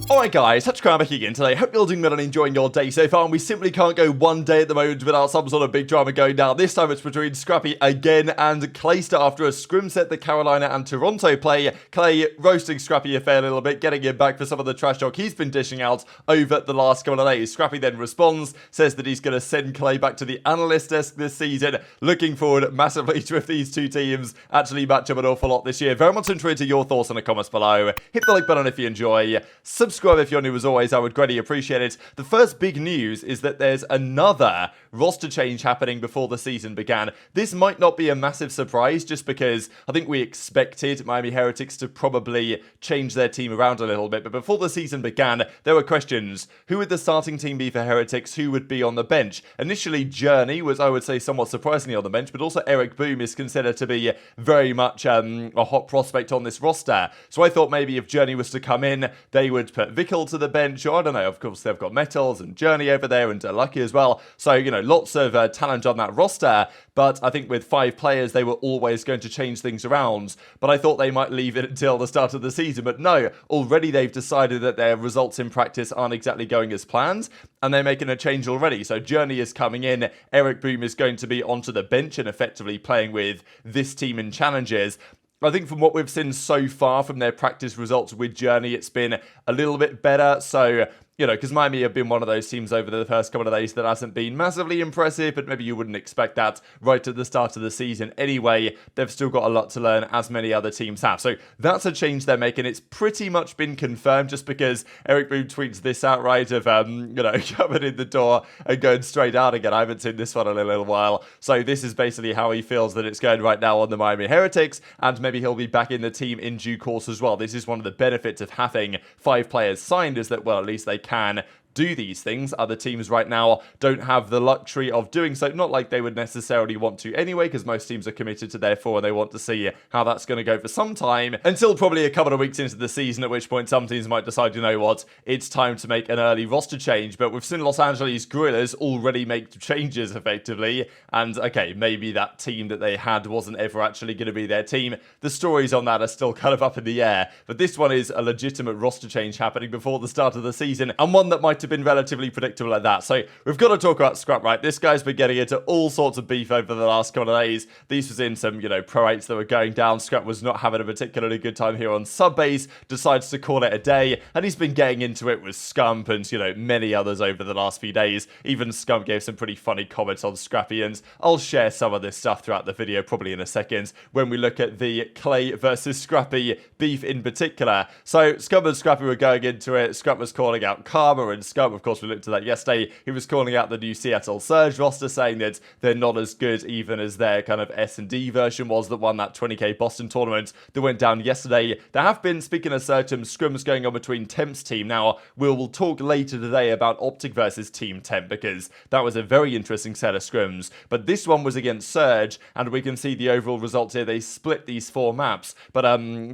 Alright guys, TacticalRab back again today. Hope you're all doing well and enjoying your day so far, and we simply can't go one day at the moment without some sort of big drama going down. This time it's between Scrappy again and Clayster after a scrim set the Carolina and Toronto play. Clay roasting Scrappy a fair little bit, getting him back for some of the trash talk he's been dishing out over the last couple of days. Scrappy then responds, says that he's going to send Clay back to the analyst desk this season. Looking forward massively to if these two teams actually match up an awful lot this year. Very much interested in your thoughts in the comments below. Hit the like button if you enjoy. Subscribe if you're new as always, I would greatly appreciate it. The first big news is that there's another roster change happening before the season began. This might not be a massive surprise just because I think we expected Miami Heretics to probably change their team around a little bit, but before the season began, there were questions. Who would the starting team be for Heretics? Who would be on the bench? Initially, JurNii was, I would say, somewhat surprisingly on the bench, but also Erikboom is considered to be very much a hot prospect on this roster. So I thought maybe if JurNii was to come in, they would put Vikul to the bench, or I don't know, of course they've got MettalZ and JurNii over there and Lucky as well, so you know, lots of talent on that roster, but I think with 5 players they were always going to change things around, but I thought they might leave it until the start of the season, but no, already they've decided that their results in practice aren't exactly going as planned, and they're making a change already. So JurNii is coming in, Erikboom is going to be onto the bench and effectively playing with this team in challenges. I think from what we've seen so far from their practice results with JurNii, it's been a little bit better. So, you know, because Miami have been one of those teams over the first couple of days that hasn't been massively impressive, but maybe you wouldn't expect that right at the start of the season anyway. They've still got a lot to learn, as many other teams have. So that's a change they're making. It's pretty much been confirmed just because Erikboom tweets this outright of, you know, coming in the door and going straight out again. I haven't seen this one in a little while. So this is basically how he feels that it's going right now on the Miami Heretics, and maybe he'll be back in the team in due course as well. This is one of the benefits of having 5 players signed, is that, well, at least they can do these things. Other teams right now don't have the luxury of doing so, not like they would necessarily want to anyway, because most teams are committed to their 4 and they want to see how that's going to go for some time, until probably a couple of weeks into the season, at which point some teams might decide, you know what, it's time to make an early roster change. But we've seen Los Angeles Guerrillas already make changes effectively, and okay, maybe that team that they had wasn't ever actually going to be their team. The stories on that are still kind of up in the air, but this one is a legitimate roster change happening before the start of the season, and one that might have been relatively predictable at that. So we've got to talk about Scrap, right? This guy's been getting into all sorts of beef over the last couple of days. These was in some, you know, Pro 8s that were going down. Scrap was not having a particularly good time here on Subbase, decides to call it a day, and he's been getting into it with Scump and, you know, many others over the last few days. Even Scump gave some pretty funny comments on Scrappy, and I'll share some of this stuff throughout the video probably in a second when we look at the Clay versus Scrappy beef in particular. So Scump and Scrappy were going into it. Scrap was calling out Karma, and Scump, of course, we looked at that yesterday. He was calling out the new Seattle Surge roster, saying that they're not as good even as their kind of S&D version was that won that 20k Boston tournament that went down yesterday. There have been, speaking of certain scrims going on between Temp's team. Now, we'll talk later today about OpTic versus Team Temp, because that was a very interesting set of scrims. But this one was against Surge, and we can see the overall results here. They split these 4 maps. But,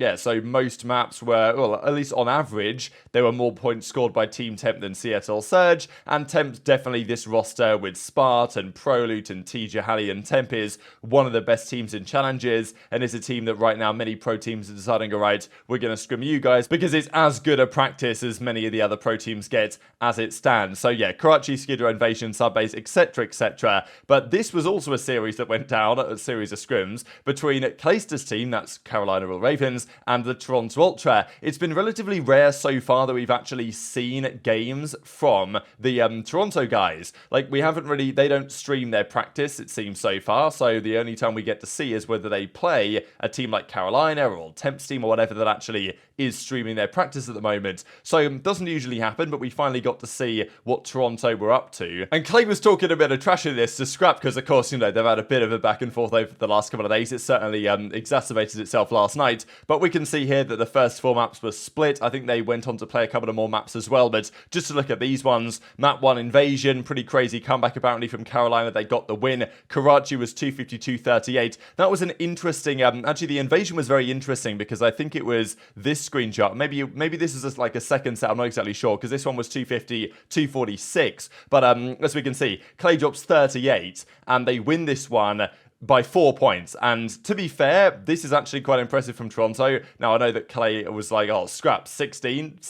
yeah, so most maps were, well, at least on average, there were more points scored by Team Temp than Seattle Surge, and Temp's definitely this roster with Spart and Prolute and TJ Halley, and Temp is one of the best teams in challenges, and is a team that right now many pro teams are deciding, alright, we're going to scrim you guys, because it's as good a practice as many of the other pro teams get as it stands. So yeah, Karachi, Skid Row, Invasion, Subbase, etc, etc. But this was also a series that went down, a series of scrims, between Clayster's team, that's Carolina Real Ravens, and the Toronto Ultra. It's been relatively rare so far that we've actually seen games from the Toronto guys. Like, we haven't really, they don't stream their practice, it seems, so far, so the only time we get to see is whether they play a team like Carolina or Temp's team or whatever that actually is streaming their practice at the moment. So it doesn't usually happen, but we finally got to see what Toronto were up to. And Clay was talking a bit of trash in this to Scrap, because of course, you know, they've had a bit of a back and forth over the last couple of days. It certainly exacerbated itself last night, but we can see here that the first 4 maps were split. I think they went on to play a couple of more maps as well, but just to look at these ones, map 1 Invasion, pretty crazy comeback apparently from Carolina. They got the win. Karachi was 252-38. That was an interesting, actually the Invasion was very interesting, because I think it was this screenshot. Maybe this is just like a second set. I'm not exactly sure, because this one was 250-246. But as we can see, Clay drops 38, and they win this one by 4 points. And to be fair, this is actually quite impressive from Toronto. Now, I know that Clay was like, oh, Scrap, 16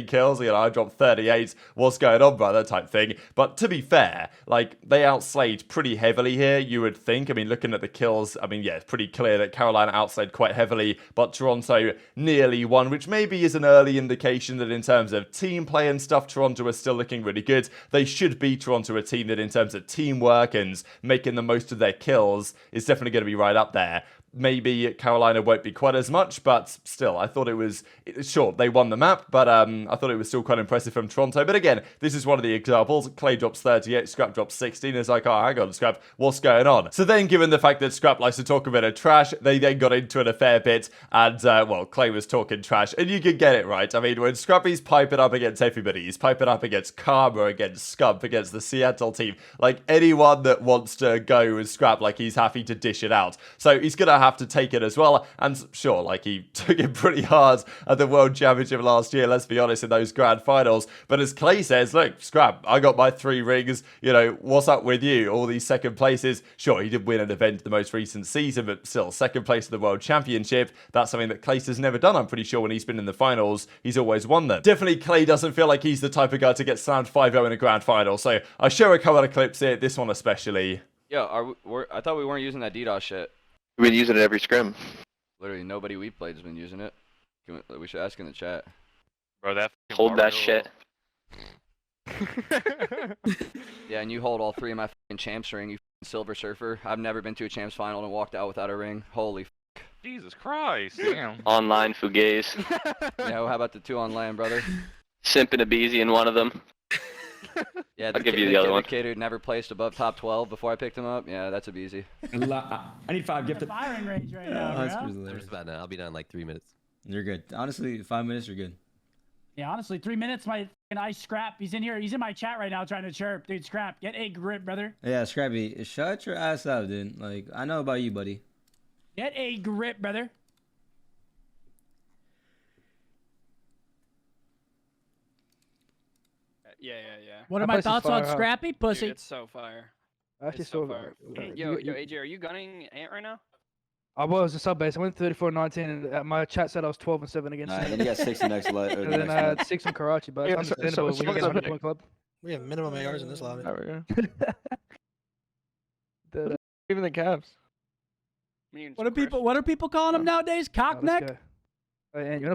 kills. You know, I dropped 38. What's going on, brother? Type thing. But to be fair, like, they outslayed pretty heavily here, you would think. I mean, looking at the kills, I mean, yeah, it's pretty clear that Carolina outslayed quite heavily, but Toronto nearly won, which maybe is an early indication that in terms of team play and stuff, Toronto are still looking really good. They should be Toronto a team that in terms of teamwork and making the most of their kills is definitely going to be right up there. Maybe Carolina won't be quite as much, but still, I thought it was, sure, they won the map, but I thought it was still quite impressive from Toronto. But again, this is one of the examples. Clay drops 38, Scrap drops 16. It's like, oh, hang on, Scrap, what's going on? So then, given the fact that Scrap likes to talk a bit of trash, they then got into it a fair bit, and, well, Clay was talking trash, and you could get it right. I mean, when Scrappy's piping up against everybody, he's piping up against Karma, against Scump, against the Seattle team, like, anyone that wants to go with Scrap, like, he's happy to dish it out. So he's gonna have to take it as well, and sure, like, he took it pretty hard at the World Championship last year, let's be honest, in those grand finals. But as Clay says, look, Scrap, I got my 3 rings, you know, what's up with you? All these second places. Sure, he did win an event the most recent season, but still, second place at the World Championship, that's something that Clayster's never done. I'm pretty sure when he's been in the finals, he's always won them. Definitely, Clay doesn't feel like he's the type of guy to get slammed 5-0 in a grand final, so I'll show a couple of clips here, this one especially. Yo, I thought we weren't using that DDoS shit. We've been using it every scrim. Literally, nobody we played has been using it. We should ask in the chat. Bro, that Hold that shit. Yeah, and you hold all 3 of my fucking champs ring, you Silver Surfer. I've never been to a champs final and walked out without a ring. Holy f. Jesus Christ, damn. Online fugaze. Yeah, well, how about the 2 on land, brother? Simp and aBeZy in one of them. Yeah, I'll give you the other one. The kid who never placed above top 12 before I picked him up. Yeah, that's aBeZy. I need 5 gifted. Firing range right now, I'm just about now. I'll be done in like 3 minutes. You're good. Honestly, 5 minutes, you're good. Yeah, honestly, 3 minutes. My nice Scrap. He's in here. He's in my chat right now trying to chirp. Dude, Scrap, get a grip, brother. Yeah, Scrappy, shut your ass up, dude. Like, I know about you, buddy. Get a grip, brother. Yeah. What are my thoughts on Scrappy? Pussy. Dude, it's so fire. Actually, It's so fire. Yo, AJ, are you gunning Ant right now? I was a sub base. I went 34-19, and my chat said I was 12-7 against. Nah, then you got 60 next light. And then I had 6 in Karachi, but it's understandable when you get a 100-point club. We have minimum ARs in this lobby. There we go. Even the Cavs. What are people calling him nowadays? Cockneck?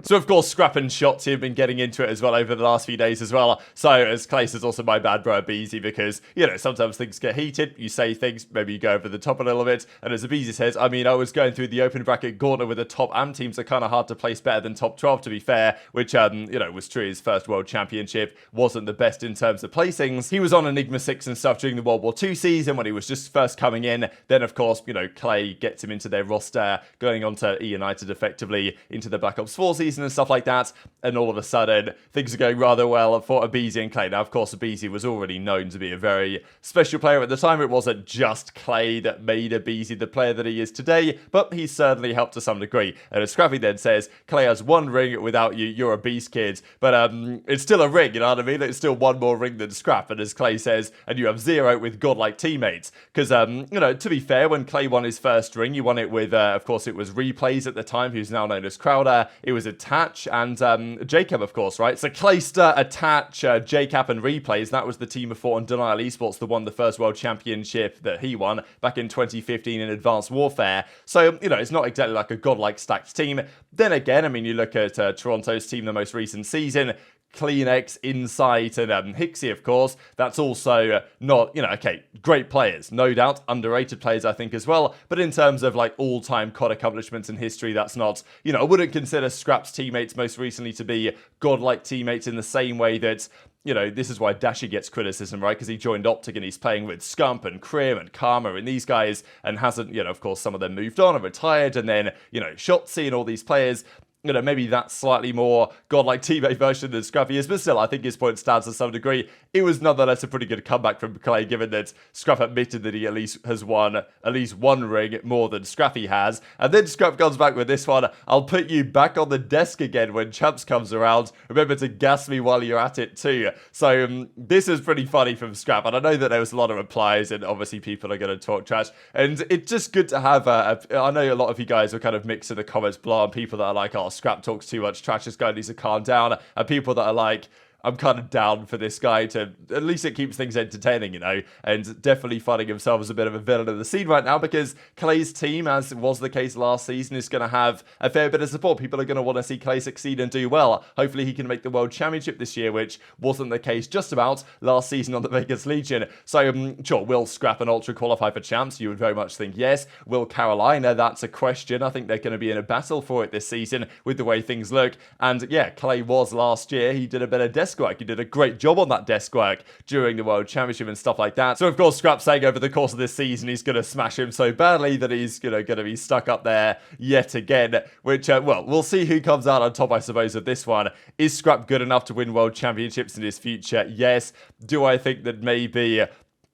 So, of course, Scrap and Shotzzy have been getting into it as well over the last few days as well. So, as Clayster's also my bad bro aBeZy, because, you know, sometimes things get heated. You say things, maybe you go over the top a little bit. And as aBeZy says, I mean, I was going through the open bracket gauntlet with the top AM teams are kind of hard to place better than top 12, to be fair, which, you know, was true. His first World Championship wasn't the best in terms of placings. He was on Enigma 6 and stuff during the World War II season when he was just first coming in. Then, of course, you know, Clay gets him into their roster, going on to E-United effectively into the Black Ops 4 season and stuff like that, and all of a sudden things are going rather well for aBeZy and Clay. Now, of course, aBeZy was already known to be a very special player at the time. It wasn't just Clay that made aBeZy the player that he is today, but he certainly helped to some degree. And as Scrappy then says, Clay has 1 ring without you, you're a beast, kid, but it's still a ring, you know what I mean? It's still 1 more ring than Scrap, and as Clay says, and you have 0 with godlike teammates, because you know, to be fair, when Clay won his first ring, he won it with of course it was Replays at the time, who's now known as Crowder. It was Attach and Jacob, of course, right? So Clayster, Attach, Jacob and Replays, that was the team of 4 on Denial Esports that won the first World Championship that he won back in 2015 in Advanced Warfare. So, you know, it's not exactly like a godlike stacked team. Then again, I mean, you look at Toronto's team the most recent season, CleanX, Insight, and Hixie, of course. That's also not, you know, okay, great players, no doubt, underrated players, I think, as well. But in terms of, like, all-time COD accomplishments in history, that's not, you know, I wouldn't consider Scrap's teammates most recently to be godlike teammates in the same way that, you know, this is why Dashy gets criticism, right? Because he joined OpTic and he's playing with Scump and Krim and Karma and these guys and hasn't, you know, of course, some of them moved on and retired. And then, you know, Shotzzy and all these players, you know, maybe that slightly more godlike teammate version than Scrappy is, but still, I think his point stands to some degree. It was nonetheless a pretty good comeback from Clay, given that Scrap admitted that he at least has won at least one ring more than Scrappy has. And then Scrap comes back with this one: I'll put you back on the desk again when Champs comes around. Remember to gas me while you're at it too. So this is pretty funny from Scrap, and I know that there was a lot of replies, and obviously people are going to talk trash. And it's just good to have I know a lot of you guys are kind of mixed in the comments below, and people that are like, oh, Scrap talks too much trash, this guy needs to calm down, and people that are like, I'm kind of down for this guy to, at least it keeps things entertaining, you know, and definitely finding himself as a bit of a villain of the scene right now, because Clay's team, as was the case last season, is going to have a fair bit of support. People are going to want to see Clay succeed and do well. Hopefully he can make the World Championship this year, which wasn't the case just about last season on the Vegas Legion. So, sure, will Scrap and Ultra qualify for champs? You would very much think yes. Will Carolina? That's a question. I think they're going to be in a battle for it this season with the way things look. And yeah, Clay was last year. He did a bit of desk work. He did a great job on that desk work during the World Championship and stuff like that. So, of course, Scrap's saying over the course of this season he's going to smash him so badly that he's going to be stuck up there yet again, which, well, we'll see who comes out on top, I suppose, of this one. Is Scrap good enough to win World Championships in his future? Yes. Do I think that maybe,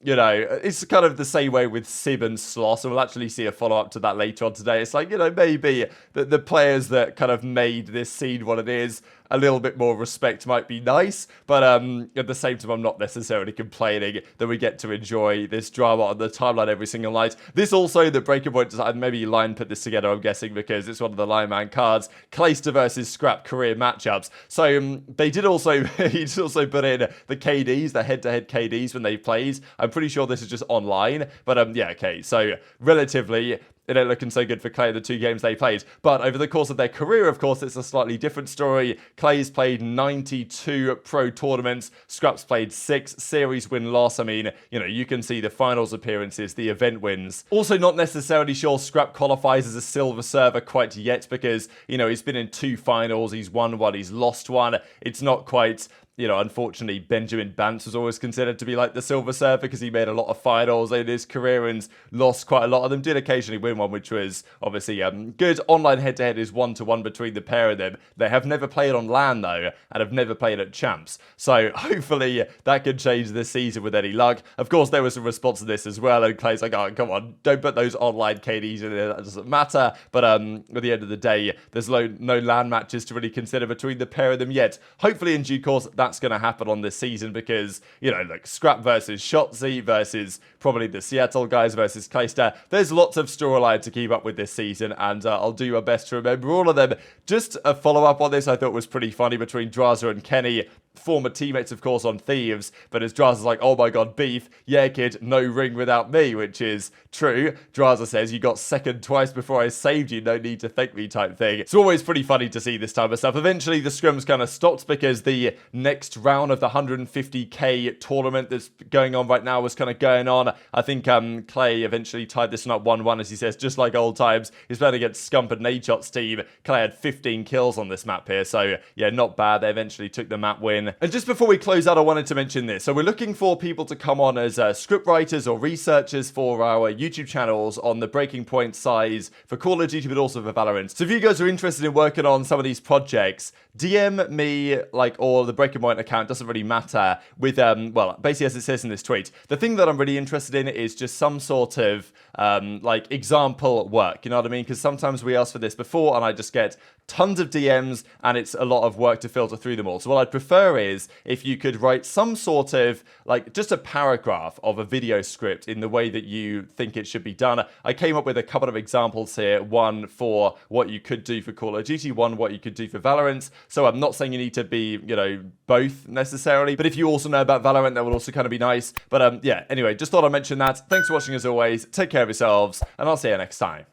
you know, it's kind of the same way with Sib and Sloss, and we'll actually see a follow-up to that later on today. It's like, you know, maybe the players that kind of made this scene what it is, a little bit more respect might be nice, but at the same time, I'm not necessarily complaining that we get to enjoy this drama on the timeline every single night. This also, the Breaking Point decided, maybe Line put this together, I'm guessing, because it's one of the Line Man cards, Clayster versus Scrap career matchups. So they did also, he did also put in the KDs, the head-to-head KDs when they played. I'm pretty sure this is just online, but yeah, okay, so relatively, it ain't looking so good for Clay in the 2 games they played. But over the course of their career, of course, it's a slightly different story. Clay's played 92 pro tournaments. Scrap's played 6 series win-loss. I mean, you know, you can see the finals appearances, the event wins. Also, not necessarily sure Scrap qualifies as a silver server quite yet because, you know, he's been in 2 finals. He's won 1, he's lost 1. It's not quite... You know, unfortunately, Benjamin Bance was always considered to be like the silver server because he made a lot of finals in his career and lost quite a lot of them. Did occasionally win one, which was obviously good. Online head-to-head is 1-to-1 between the pair of them. They have never played on LAN, though, and have never played at champs. So hopefully that could change this season with any luck. Of course, there was a response to this as well, and Clay's like, oh, come on, don't put those online KDs in there. That doesn't matter. But at the end of the day, there's no LAN matches to really consider between the pair of them yet. Hopefully, in due course, that's going to happen on this season because, you know, like Scrap versus Shotzzy versus probably the Seattle guys versus Clayster. There's lots of storyline to keep up with this season, and I'll do my best to remember all of them. Just a follow-up on this I thought was pretty funny between Drazah and Kenny. Former teammates, of course, on Thieves, but as Drazah's like, oh my god, beef, yeah kid, no ring without me, which is true. Drazah says, you got second twice before I saved you, no need to thank me type thing. It's always pretty funny to see this type of stuff. Eventually the scrims kind of stopped because the next round of the 150k tournament that's going on right now was kind of going on. I think Clay eventually tied this one up 1-1, as he says, just like old times. He's playing against Scump and Nadeshot's team. Clay had 15 kills on this map here, so yeah, not bad. They eventually took the map win. And just before we close out, I wanted to mention this. So we're looking for people to come on as script writers or researchers for our YouTube channels on the Breaking Point size for Call of Duty, but also for Valorant. So if you guys are interested in working on some of these projects, DM me, like, or the Breaking Point account, doesn't really matter, with, well, basically as it says in this tweet. The thing that I'm really interested in is just some sort of, like, example work, you know what I mean? Because sometimes we ask for this before, and I just get tons of DMs, and it's a lot of work to filter through them all. So what I'd prefer is if you could write some sort of, like, just a paragraph of a video script in the way that you think it should be done. I came up with a couple of examples here, one for what you could do for Call of Duty, one what you could do for Valorant. So I'm not saying you need to be, you know, both necessarily, but if you also know about Valorant, that would also kind of be nice. But yeah, anyway, just thought I'd mention that. Thanks for watching as always. Take care of yourselves, and I'll see you next time.